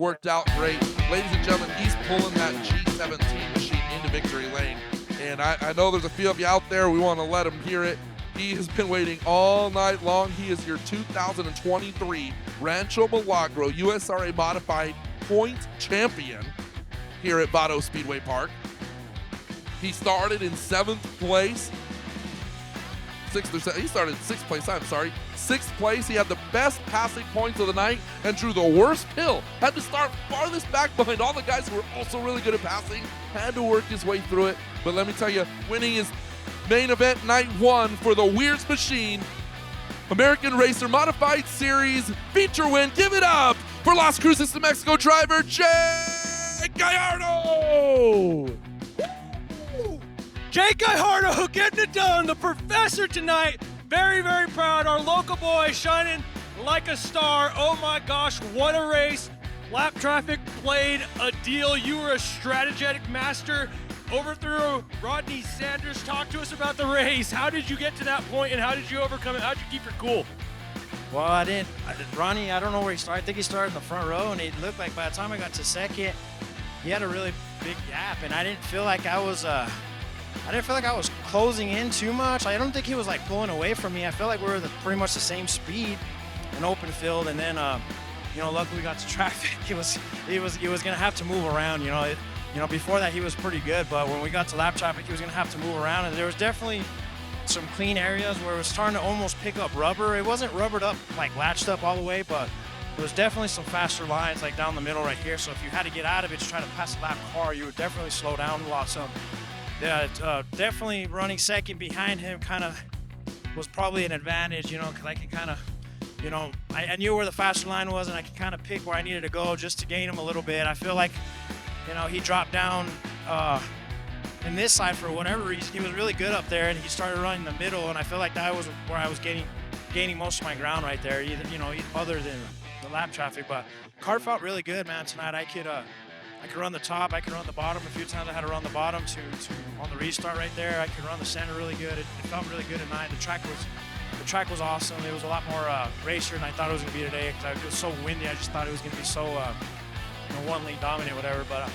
worked out great. Ladies and gentlemen, he's pulling that G17 machine into victory lane. And I know there's a few of you out there, we want to let him hear it. He has been waiting all night long. He is your 2023 Rancho Milagro USRA Modified point champion here at Vado Speedway Park. He started in 7th place. He started in 6th place, I'm sorry. 6th place, he had the best passing points of the night and drew the worst pill. Had to start farthest back behind all the guys who were also really good at passing. Had to work his way through it. But let me tell you, winning his main event night 1 for the Weirds Machine American Racer Modified Series feature win. Give it up for Las Cruces, New Mexico driver, Jake Gallardo! Jake Gallardo getting it done, the professor tonight. Very, very proud. Our local boy shining like a star. Oh my gosh, what a race. Lap traffic played a deal. You were a strategetic master. Overthrew Rodney Sanders. Talk to us about the race. How did you get to that point and how did you overcome it? How did you keep your cool? Well, Ronnie, I don't know where he started. I think he started in the front row, and it looked like by the time I got to second, he had a really big gap, and I didn't feel like I was closing in too much. I don't think he was like pulling away from me. I felt like we were pretty much the same speed in open field, and then luckily we got to traffic. He was gonna have to move around. Before that he was pretty good, but when we got to lap traffic, he was gonna have to move around, and there was definitely some clean areas where it was starting to almost pick up rubber. It wasn't rubbered up, like latched up all the way, but there was definitely some faster lines like down the middle right here. So if you had to get out of it to try to pass a lap car, you would definitely slow down a lot. So yeah, definitely running second behind him kind of was probably an advantage, because I could kind of, I knew where the faster line was and I could kind of pick where I needed to go just to gain him a little bit. I feel like, he dropped down in this side for whatever reason. He was really good up there and he started running the middle, and I feel like that was where I was gaining most of my ground right there, other than the lap traffic. But car felt really good, man, tonight. I could run the top, I could run the bottom. A few times I had to run the bottom to on the restart right there. I could run the center really good. It felt really good tonight. The track was awesome. It was a lot more racer than I thought it was going to be today because it was so windy. I just thought it was going to be so one lane dominant, whatever. But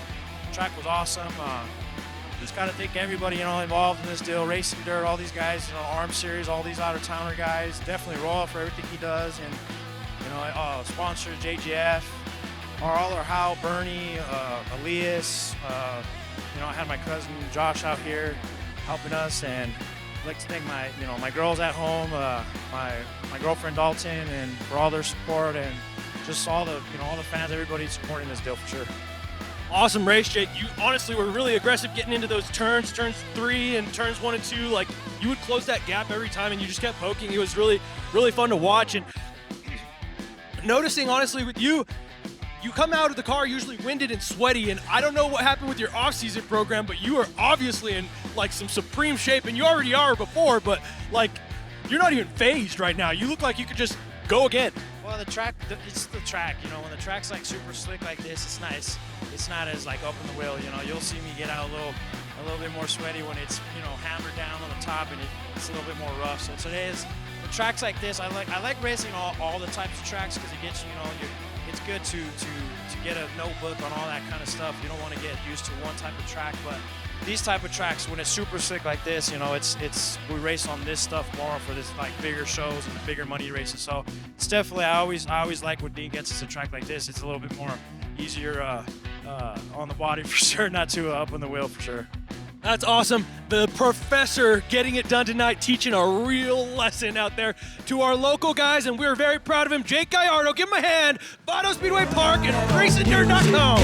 the track was awesome. Just got to thank everybody involved in this deal. Racing Dirt, all these guys, Arm Series, all these out of towner guys. Definitely Royal for everything he does, and sponsor JGF. All our Hal, Bernie, Elias, I had my cousin Josh out here helping us, and I'd like to thank my girls at home, my girlfriend Dalton, and for all their support, and just all the fans, everybody supporting this deal for sure. Awesome race, Jake. You honestly were really aggressive getting into those turns 3 and turns 1 and 2. Like, you would close that gap every time and you just kept poking. It was really, really fun to watch. And noticing, honestly, with you come out of the car usually winded and sweaty, and I don't know what happened with your off-season program, but you are obviously in like some supreme shape, and you already are before, but like you're not even phased right now. You look like you could just go again. Well, the track, it's the track. When the track's like super slick like this, it's nice. It's not as like up in the wheel. You'll see me get out a little bit more sweaty when it's hammered down on the top and it's a little bit more rough. So today is the tracks like this. I like racing all the types of tracks because it gets it's good to get a notebook on all that kind of stuff. You don't want to get used to one type of track, but these type of tracks, when it's super slick like this, we race on this stuff more for this like bigger shows and the bigger money races. So it's definitely, I always like when Dean gets us a track like this. It's a little bit more easier on the body for sure, not too up on the wheel for sure. That's awesome. The professor getting it done tonight, teaching a real lesson out there to our local guys, and we're very proud of him. Jake Gallardo, give him a hand. Vado Speedway Park and RacingDirt.com.